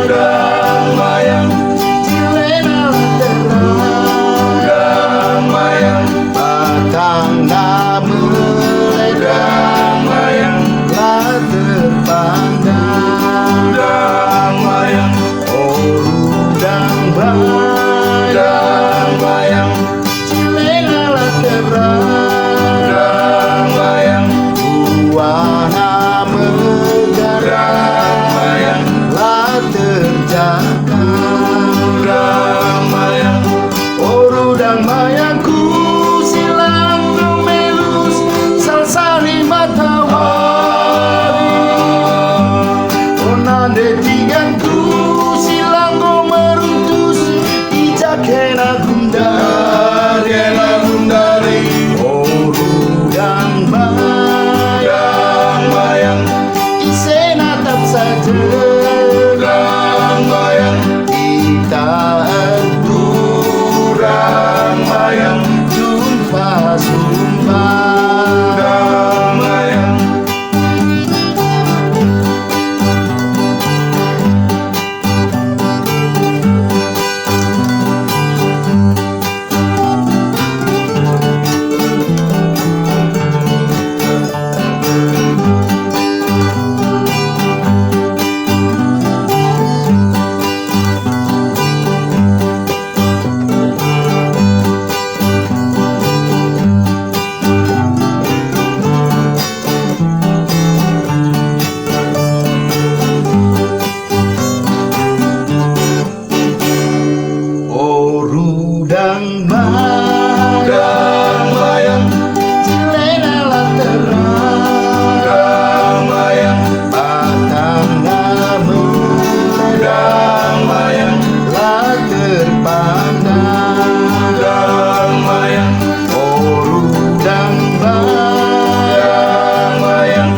Udang mayang cilena terang mayang batang meledang mayang lah terpandang udang mayang udang mayang cilena terang mayang buana terjaga udang mayang, oh udang mayangku silang melus salsari matahari, oh nande tiganku silang meruntus ijakena gundari, oh udang mayang isena tak saja urang mayang jumpa sumpah urang mayang. Udang mayang cilena lah terang mayang batang udang mayang lah terpandang udang mayang udang mayang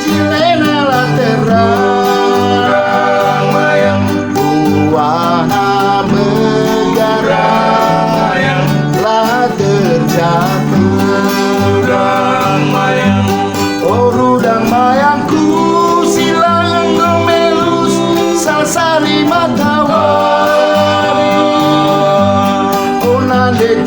cilena lah terang mayang buana udang mayang, oh udang mayangku silang melus salsari matahari, oh nande